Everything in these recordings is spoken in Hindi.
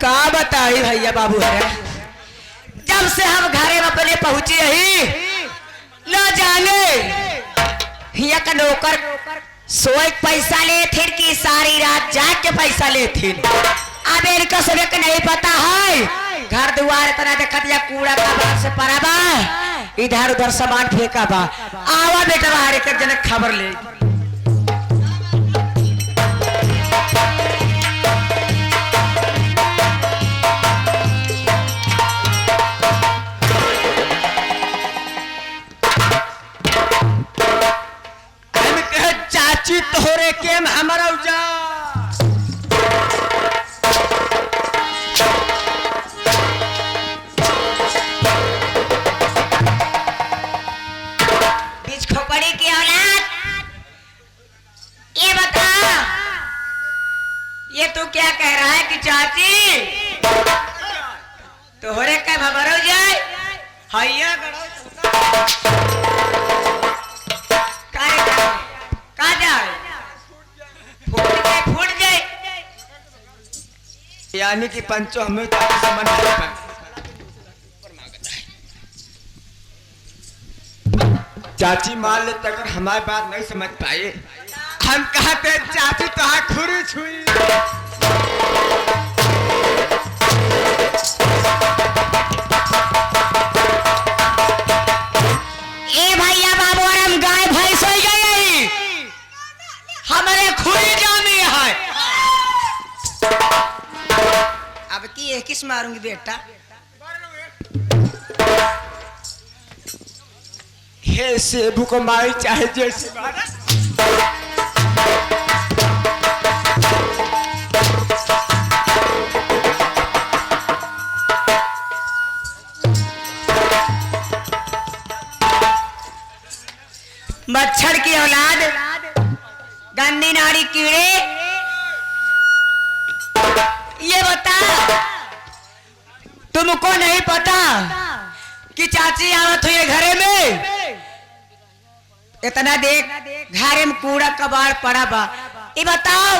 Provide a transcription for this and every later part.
का बताई भैया बाबू है जब से हम घरे में अपने पहुंचे ही न जाने हिया का नौकर सोए पैसा ले थे कि सारी रात जाग के पैसा ले थे। अब इनका सब के नहीं पता है घर दुआर इतना देखा दिया कूड़ा का बाहर से पड़ा बा इधर उधर सामान फेंका बा आवा बेटा बाहर एक जन खबर ले। चाची तोहरे के हमारा उजा बीच खोपड़ी की औलाद ये बता ये तू क्या कह रहा है कि चाची तोहरे के हमारा उजा हैया यानी कि पंचो हमें समझ नहीं पाए। चाची मान ले तक हमारी बात नहीं समझ पाए हम कहते चाची तो खुरी छुई ए भैया बाबू और हम गाय भैंस हो गई हमारे खुरी जानी है। अब की एक किस मारूंगी बेटा हे सेबू को मारी चाहे जैसे मच्छर की औलाद गंदी नाड़ी कीड़े ये बता तुमको नहीं पता कि चाची आवत हुई घरे में इतना देख घरे में कूड़ा कबाड़ पड़ा बा ये बताओ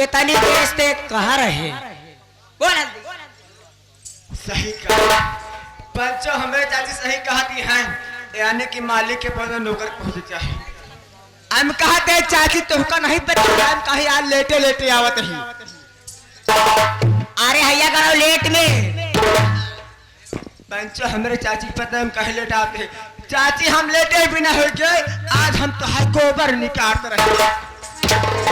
इतनी देर से कहाँ रहे बोल सही कहा पंचो हमें चाची सही कहती हैं यानी कि मालिक के पास नौकर पहुंचे चाहे हम कहते चाची तुमको नहीं पता हम कहीं आज लेटे लेटे आवत ही अरे हैया करो लेट में पंचो हमारे चाची पता हम कहीं लेट आते चाची हम लेटे बिना हो गए आज हम तो हर गोबर निकालते रहे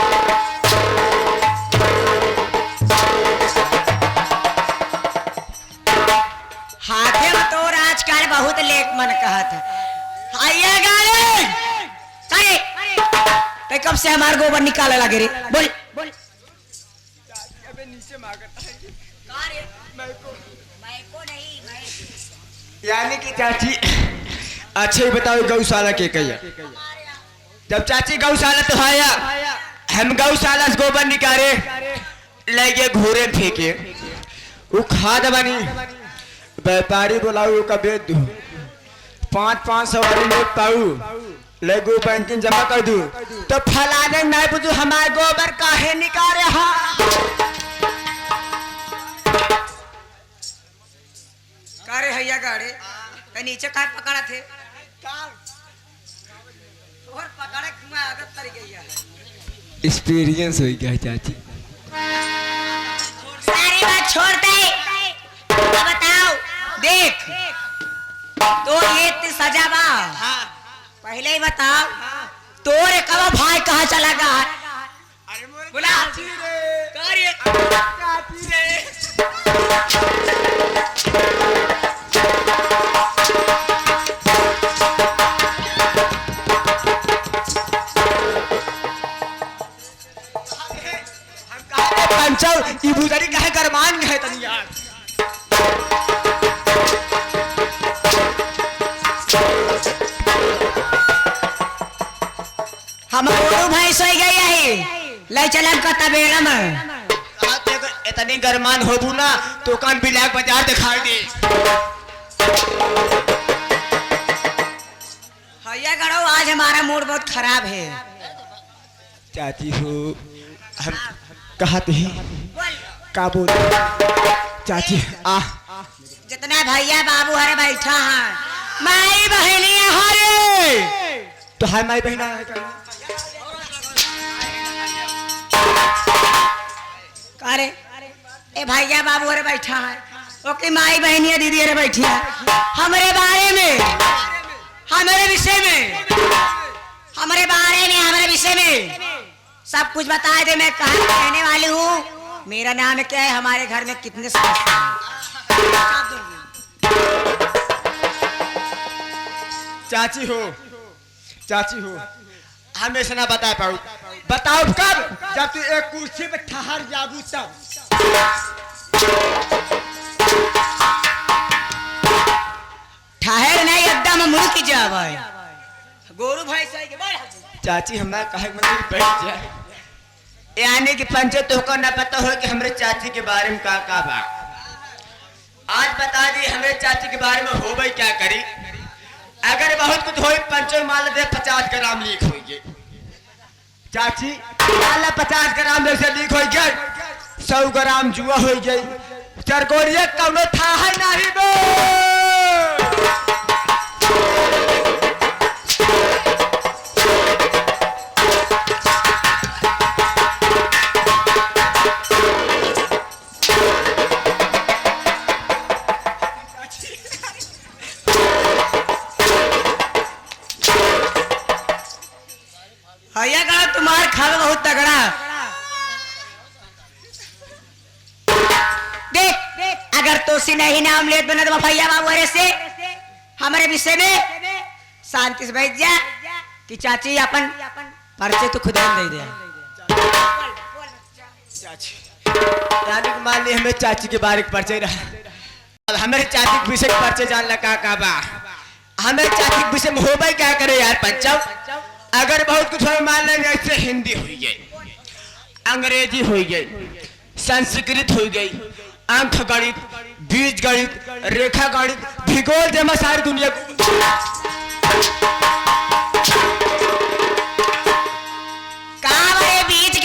हाथे में तो आजकल बहुत लेट मन कहा था हैया गाड़ी कहीं कब से हमारे गोबर निकाले लगे रे बोल बोल नीचे मांगता है यानी कि चाची अच्छा ही बताओ गौशाला के कहिया जब चाची गौशाला तो आया हम गौशाला से गोबर निकाले लगे घोरे फेंके वो खाद बनी व्यापारी बुलाऊ का बेच दू 500 वाली नोट पाऊ लगू बैंकिंग जमा कर दू तो फलाने नहीं बुझू हमारे गोबर काहे निकाले कारे हैया गाड़े तो नीचे का पकड़ा थे और पकड़े मैं आदत कर गई है एक्सपीरियंस हो गया चाची सारी बात छोड़ दे बताओ देख तो ये सजा बा पहले ही बताओ तोरे कब भाई कहाँ चला गया बोला कार्य चाची रे पंचल इबुदरी कहे गरमान है तनी यार हमारे भाई सो गई है ले चलन का तबेड़ा में इतनी गरमान होबू ना तो कान बिलाक बाजार दिखाई दे हैया गड़ो आज हमारा मूड बहुत खराब है चाची हो हम कहते हैं का बोल चाची आ जितना भैया बाबू हरे बैठा है माई बहनिया हरे तो हाय माई बहना अरे ए भैया बाबू हरे बैठा है ओके माई बहनिया दीदी हरे बैठी है हमारे बारे में हमारे विषय में हमारे बारे में हमारे विषय में सब कुछ बता दे। मैं कहाँ रहने वाली हूँ, मेरा नाम क्या है, हमारे घर में कितने सदस्य हैं। चाची हो हमेशा ना बता पाऊ। बताओ कब, जब तू एक कुर्सी पे ठहर जाबू तब। ठहर नहीं एकदम मुंह की जावा गोरू भाई सही के बड़ चाची हमारा कहे मंदिर बैठ जाए, यानी कि पंचो तो को न पता हो कि हमरे चाची के बारे में का बा। आज बता दी हमरे चाची के बारे में हो भाई क्या करी। अगर बहुत कुछ हो पंचो मान दे 50 ग्राम लीक हो गए। चाची माला 50 ग्राम जैसे लीक हो गए, 100 ग्राम जुआ हो गई, चरकोरिया कौनो था है नहीं बो। भैया का तुम्हार खाना बहुत तगड़ा। देख अगर तो सी नहीं नाम लेत बना तो भैया बाबू अरे से हमारे विषय में शांति से बैठ जा कि चाची अपन परिचय तो खुद ही दे दे। चाची यानी मान ली हमें चाची के बारे में परिचय रहा। अब हमारे चाची के विषय परिचय जान लगा का बा। हमें चाची के विषय में हो भाई क्या करे यार पंचव। अगर बहुत कुछ हो मान लेंगे, ऐसे हिंदी हो गई, अंग्रेजी हो गई, संस्कृत हो गई, अंक गणित, बीज गणित, रेखा गणित, भूगोल जमा सारी दुनिया को। बीज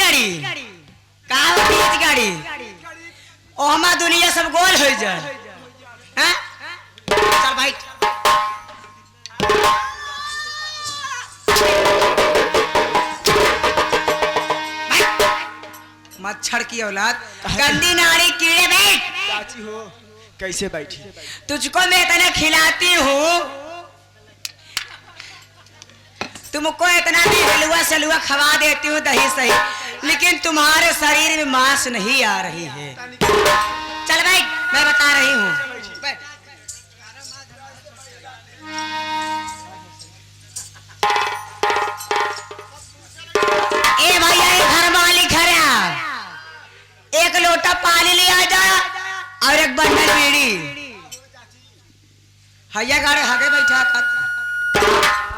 गाड़ी ओ हमारा दुनिया सब गोल हो जाए। चल भाई मच्छर की औलाद गंदी नाड़ी कीड़े बैठ। चाची हो कैसे बैठी, तुझको मैं इतना खिलाती हूँ, तुमको इतना भी हलवा सलुआ खवा देती हूँ दही सही, लेकिन तुम्हारे शरीर में मांस नहीं आ रही है। चल भाई मैं बता रही हूँ। ए भैया घर मालिक है, एक लोटा पानी ले आ जा और एक बंडल बीड़ी। हैया गाड़े हगे बैठा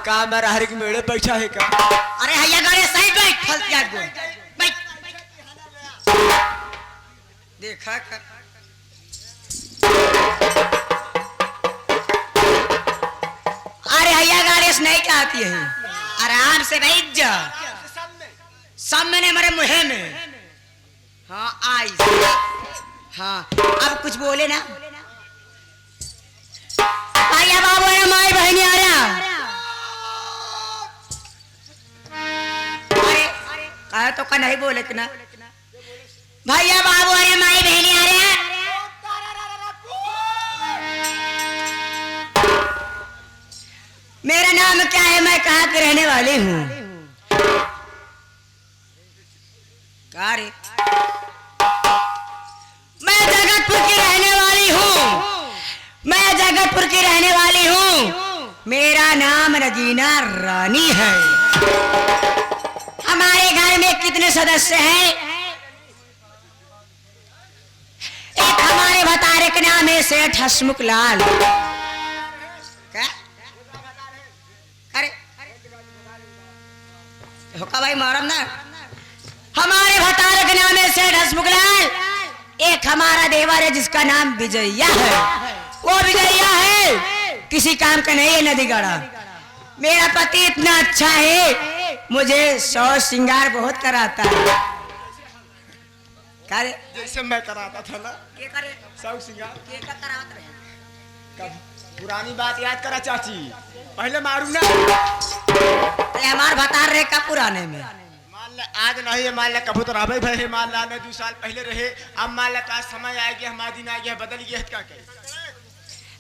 का मेरा हर के मेड़े बैठा है का। अरे हैया गाड़े सही बैठ फल क्या बोल बैठ देखा कर। अरे हैया गाड़े से नहीं चाहती है, आराम से बैठ जा सामने मेरे मुहे में। हाँ आई हाँ अब कुछ बोले ना भैया बाबू है माई बहनी आ रहा। अरे कहा तो का नहीं बोले कि ना भैया बाबू है माई बहनी आ रहा। मेरा नाम क्या है, मैं कहाँ की रहने वाली हूँ। रे मैं जगतपुर की रहने वाली हूँ, मैं जगतपुर की रहने वाली हूँ। मेरा नाम रजीना रानी है। हमारे घर में कितने सदस्य हैं? एक हमारे भतारे के नाम है सेठ हसमुख लाल। क्या अरे होका भाई मारम ना। हमारे भतारे के नाम है सेठ हसमुख लाल। एक हमारा देवर है जिसका नाम विजया है। वो विजया है किसी काम का नहीं है, नदी गढ़ा। मेरा पति इतना अच्छा है, मुझे 100 श्रृंगार बहुत कराता है। करे जैसे मैं कराता था ना के करे सब सिंगार के का करावत रहे कब पुरानी बात याद करा चाची पहले मारू ना ते हमार बता रहे का पुराने में मान ले आज नहीं है मान ले कबूतर अबे भाई मान ला ने 2 साल पहले रहे अब मान ले का समय आ गया हमारा दिन आ गया बदल गया क्या करे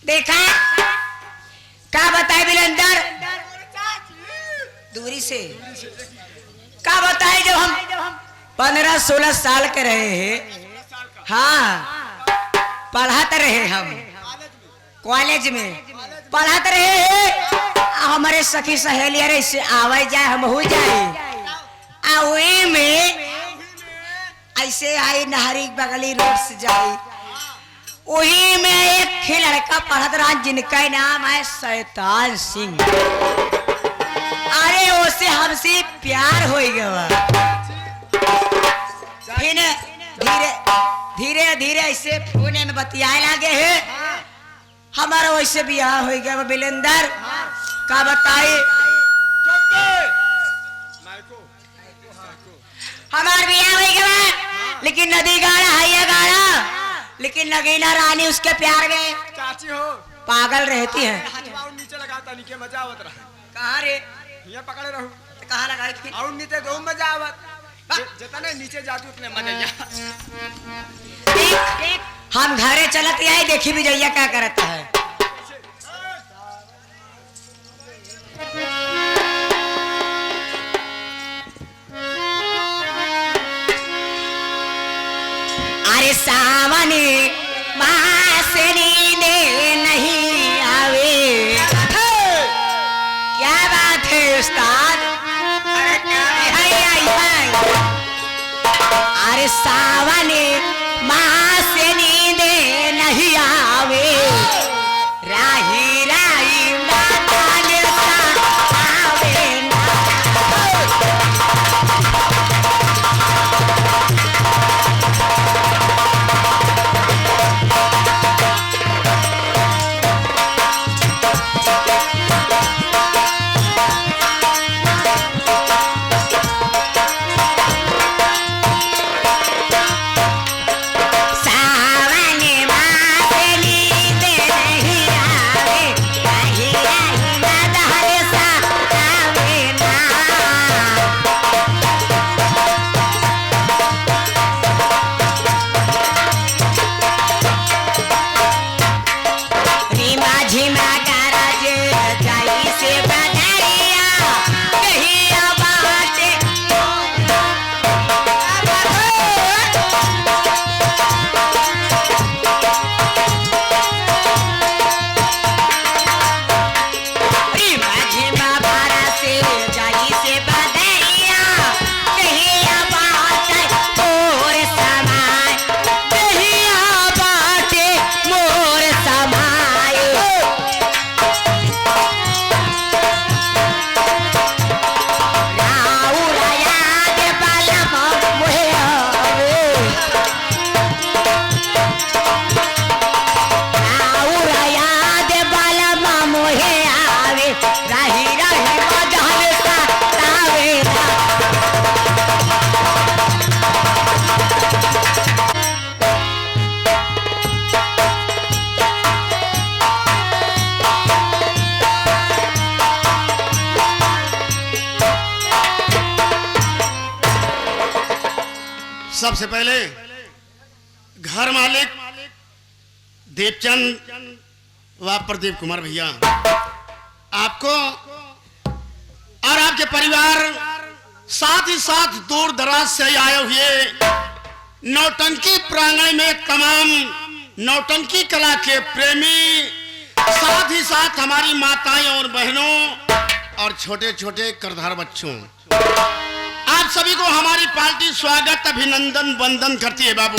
देखा का बताए बिलंदर दूरी से का बताए जब हम 15-16 साल के रहे हैं हाँ पढ़ाते रहे हम कॉलेज में पढ़ाते रहे हैं हमारे सखी सहेली अरे इससे आवे जाए हम हो जाए वही में ऐसे आई नहरी बगली रोड से जाए वही में एक लड़का पढ़त रहा जिनका नाम है शैतान सिंह अरे उससे हमसे प्यार हो गया फिर धीरे धीरे धीरे ऐसे फोन में बतियाए लगे है हमारा वैसे बियाह हो गया बिलेंदर का बताए हमार बियाह हो गया लेकिन नदी गाड़ा है ये गाड़ा लेकिन नगीना रानी उसके प्यार में चाची हो पागल रहती है नीचे लगाता नीचे मजा आवत रहा कहाँ रे ये पकड़े रहूं कहाँ लगा और नीचे दो मजा आवत जितने नीचे जाती उतने मजा हम घरे चलत आई देखी भी जइया क्या करता है अरे सावनी से नींदे नहीं आवे क्या बात है उस्ताद अरे सावनी से नींदे नहीं आवे राही राही आवे ना सबसे पहले घर मालिक देवचंद व प्रदीप कुमार भैया आपको और आपके परिवार साथ ही साथ दूर दराज से आए हुए नौटंकी प्रांगण में तमाम नौटंकी कला के प्रेमी साथ ही साथ हमारी माताएं और बहनों और छोटे छोटे करधार बच्चों आप सभी को हमारी पार्टी स्वागत अभिनंदन वंदन करती है बाबू।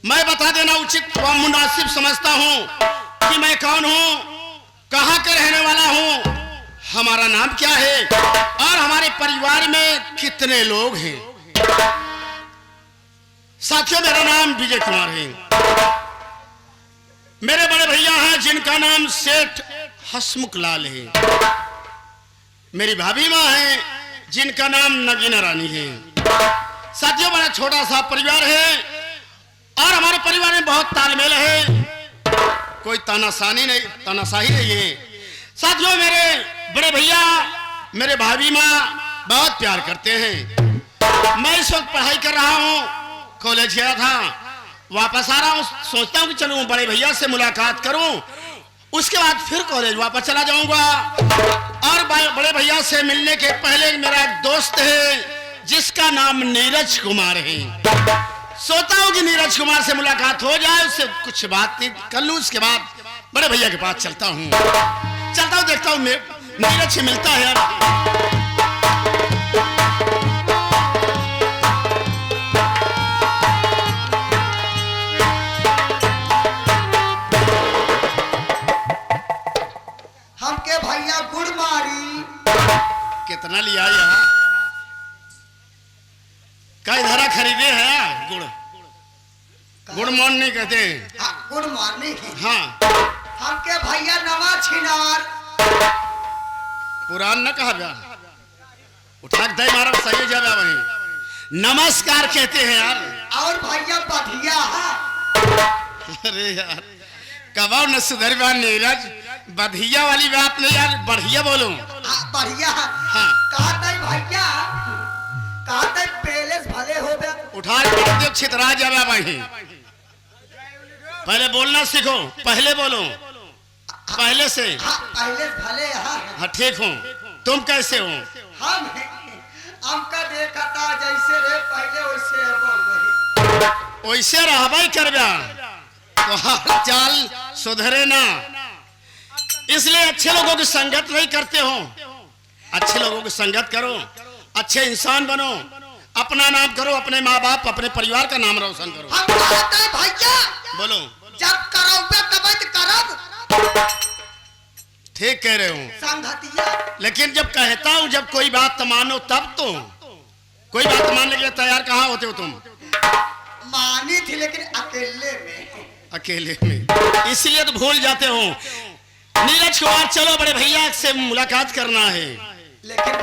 मैं बता देना उचित व मुनासिब समझता हूं कि मैं कौन हूं, कहां के रहने वाला हूं, हमारा नाम क्या है और हमारे परिवार में कितने लोग हैं। साथियों मेरा नाम विजय कुमार है। मेरे बड़े भैया हैं जिनका नाम सेठ हसमुख लाल है। मेरी भाभी माँ है जिनका नाम नगीना रानी है। साथियों बड़ा छोटा सा परिवार है और हमारे परिवार में बहुत तालमेल है, कोई तानाशाही नहीं है। साथियों मेरे बड़े भैया मेरे भाभी माँ बहुत प्यार करते हैं। मैं इस वक्त पढ़ाई कर रहा हूँ, कॉलेज गया था, वापस आ रहा हूँ, सोचता हूँ कि चलूँ बड़े भैया से मुलाकात करूँ, उसके बाद फिर कॉलेज वापस चला जाऊंगा। और बड़े भैया से मिलने के पहले मेरा एक दोस्त है जिसका नाम नीरज कुमार है। सोचता हूँ कि नीरज कुमार से मुलाकात हो जाए, उससे कुछ बात कर लूँ, उसके बाद बड़े भैया के पास चलता हूँ, देखता हूँ नीरज से मिलता है यार। हमके भैया गुड़ मारी कितना लिया यहाँ? कई धारा खरीदे हैं गुड़ मॉर्निंग कहते हैं। गुड़ मारनी हाँ हमके भैया नवा छिनार पुरान न कहा जा, उठा दे मारा सही जगह वही नमस्कार कहते हैं यार। और भैया बढ़िया अरे यार कबाव न सुधर नीरज, बढ़िया वाली बात नहीं यार, बढ़िया बोलो। बढ़िया हाँ भैया कहते पैलेस भले हो गया, उठा के छितरा जावे वही। पहले बोलना सीखो, पहले बोलो, पहले से। पैलेस भले हाँ ठीक हूँ, तुम कैसे हो? हमका देखा था जैसे रे पहले वैसे वैसे रहबा करबा तो हाल चाल सुधरे ना, इसलिए अच्छे लोगों की संगत नहीं करते हो। अच्छे लोगों की संगत करो, अच्छे इंसान बनो, अपना नाम करो, अपने माँ बाप अपने परिवार का नाम रोशन करो। हम कहते हैं भैया बोलो जब करोगे तब करब। ठीक कह रहे हो संगतिया, लेकिन जब कहता हूँ जब कोई बात मानो तब तो, कोई बात मानने के लिए तैयार कहाँ होते हो तुम? मानी थी लेकिन अकेले में, इसलिए तो भूल जाते हो। नीरज कुमार चलो बड़े भैया से मुलाकात करना है। लेकिन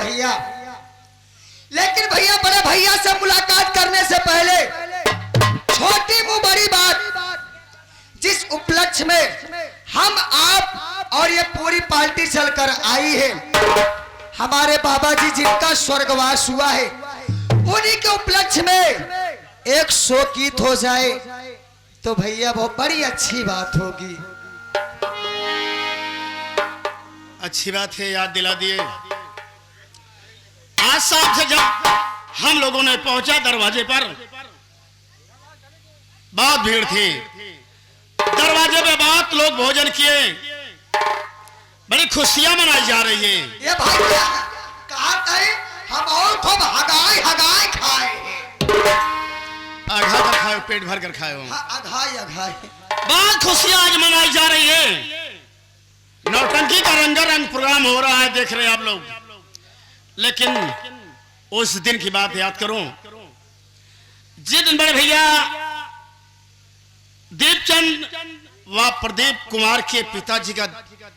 भैया बड़े भैया से मुलाकात करने से पहले छोटी मुंह बड़ी बात, जिस उपलक्ष्य में हम आप और ये पूरी पार्टी चलकर आई है, हमारे बाबा जी जिनका स्वर्गवास हुआ है, उन्हीं के उपलक्ष्य में एक शो गीत हो जाए तो भैया बहुत बड़ी अच्छी बात होगी। अच्छी बात है, याद दिला दिए। आज शाम से जब हम लोगों ने पहुंचा दरवाजे पर, बहुत भीड़ थी, दरवाजे पे बहुत लोग भोजन किए, बड़ी खुशियां मनाई जा रही है। ये भैया कहा था हम और खूब हगाई खाए आघा कर खाए, पेट भर कर खाए हो। अघाई बहुत खुशियां आज मनाई जा रही है। नौटंकी का रंगारंग प्रोग्राम हो रहा है, देख रहे हैं आप लोग। लेकिन उस दिन की बात याद करो जिस दिन बड़े भैया दीपचंद व प्रदीप कुमार के पिताजी का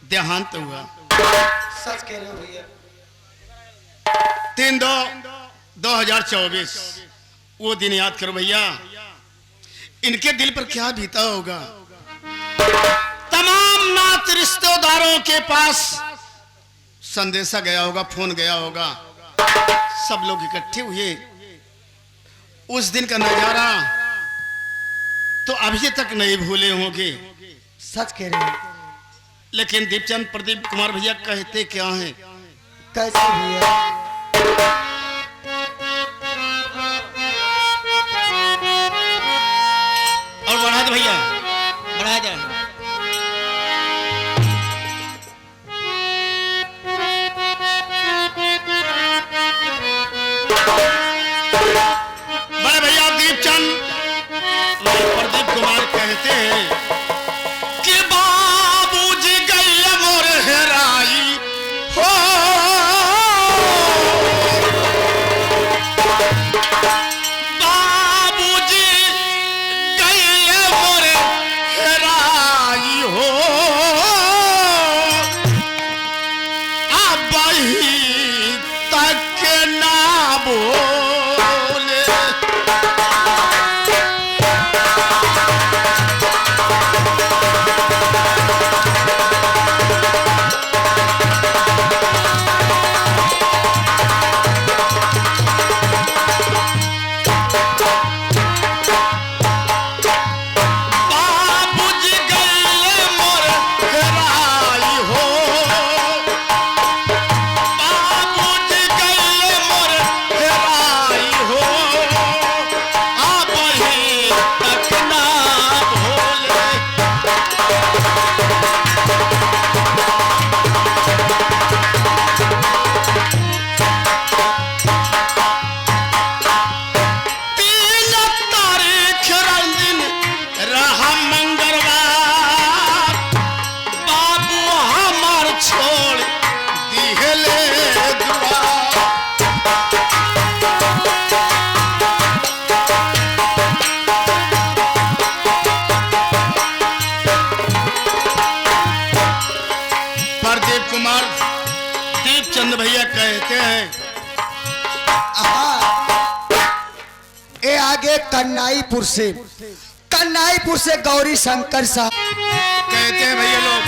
देहांत हुआ। सच कह रहे हो भैया। 3/2/2024 वो दिन याद करो भैया, इनके दिल पर क्या बीता होगा। तमाम नात रिश्तेदारों के पास संदेशा गया होगा, फोन गया होगा, सब लोग इकट्ठे हुए। उस दिन का नजारा तो अभी तक नहीं भूले होंगे। सच कह रहे हो। लेकिन दीपचंद प्रदीप कुमार भैया कहते क्या हैं? कैसे भैया? और बढ़ा दे भैया, बढ़ा दे। बड़े भैया दीपचंद प्रदीप कुमार कहते हैं कि बाबूजी गई मोर हेराई हो, बाबूजी गई मोर हेराई हो, अब तक ना बोले। हैं। ये आगे कन्नाईपुर से गौरी शंकर साहब कहते हैं भैया लोग,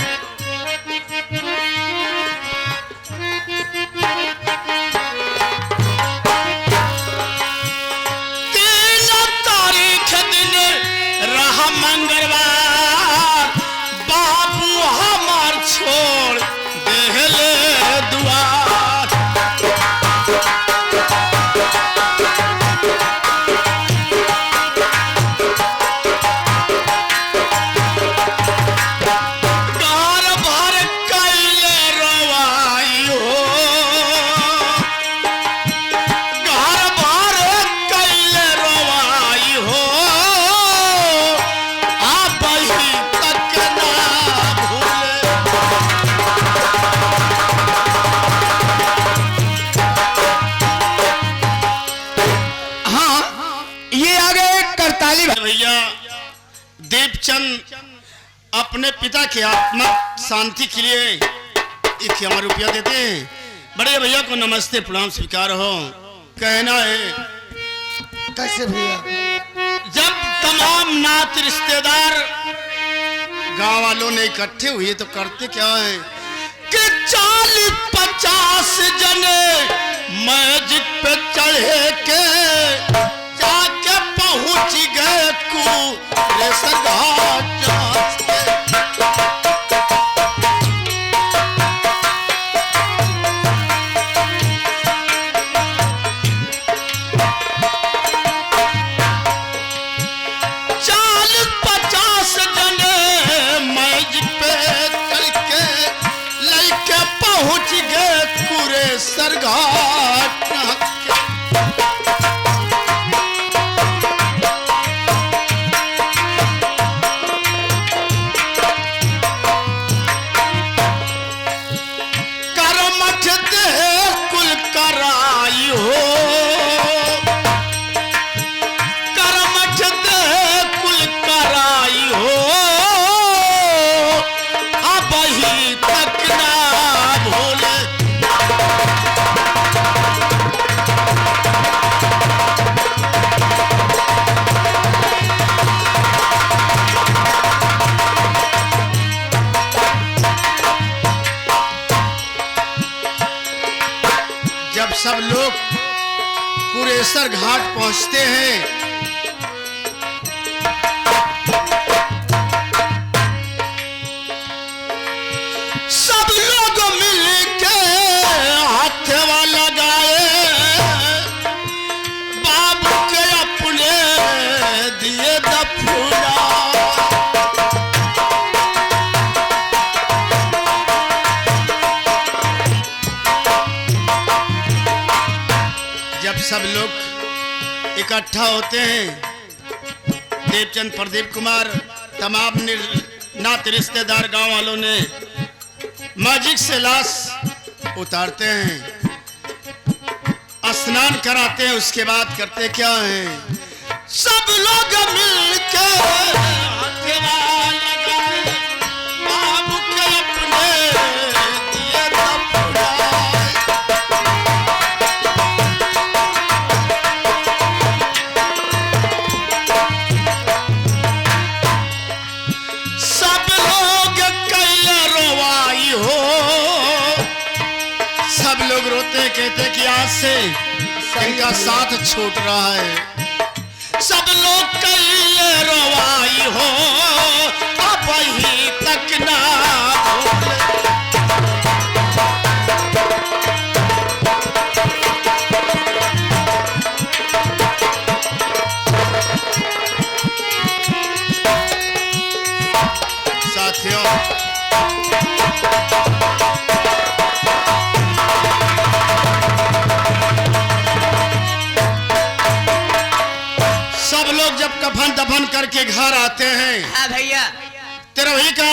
मंगलवार बाबू हमार छोड़ देहले दुआर। घर भर कैले रवाई हो, घर भर कैले रवाई हो, भैया देवचंद अपने पिता की आत्मा शांति के लिए 51 रुपया देते हैं। बड़े भैया को नमस्ते प्रणाम स्वीकार हो। कहना है कैसे भैया? जब तमाम नात रिश्तेदार गांव वालों ने इकट्ठे हुए तो करते क्या है कि 40-50 जने मैजिक पे चढ़े के जाके पहुंच गए कुरेसर घाट। पहुंच गए कुरेसर घाट। करमठ दे कुल कराई हो, करमठ दे कुल कराई हो, अब ही तक ना भूले। जब सब लोग कुरेसर घाट पहुंचते हैं सब लोग मिलके हाथवा लगाए बाबू के अपने दिए दफूरा। जब सब लोग इकट्ठा होते हैं देवचंद प्रदीप कुमार तमाम नात रिश्तेदार गांव वालों ने मैजिक से लाश उतारते हैं, स्नान कराते हैं। उसके बाद करते क्या है सब लोग मिलके हाथवा लगाए बाबू के अपने दिए दफूरा। सब लोग कैले रोवाई हो, सब लोग रोते कहते कि आज से इनका साथ छूट रहा है। सब लोग कैले रोवाई हो, अब ही तक ना भूले। साथियों सब लोग जब कफन दफन करके घर आते हैं हाँ भैया। तिरवही का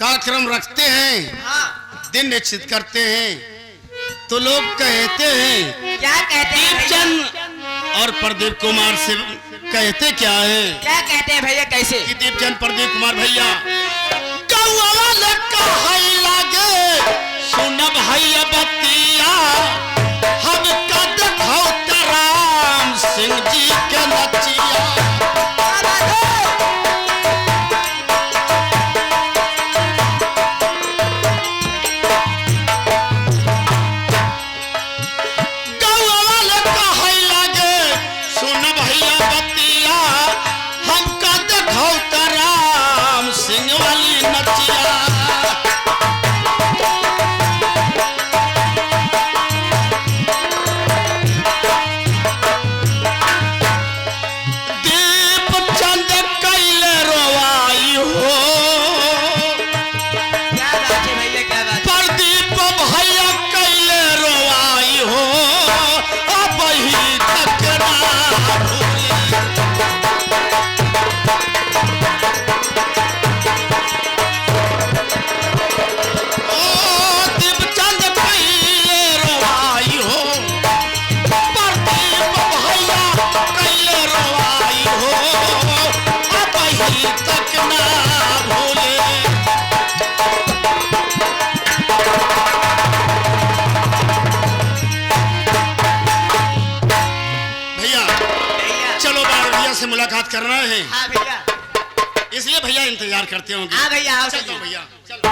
कार्यक्रम रखते हैं, हाँ दिन निश्चित करते हैं तो लोग कहते हैं क्या कहते हैं भैया? देवचंद और प्रदीप कुमार से कहते क्या है क्या कहते हैं भैया? कैसे? कि देवचंद प्रदीप कुमार भैया कौवा लगा है लागे सुनब है बतिया हम कद खौत राम सिंह जी के नचिया से मुलाकात करना है। हाँ भैया, इसलिए भैया इंतजार करते होंगे। हाँ भैया, आओ चलता हूं चलिए। भैया, चलो।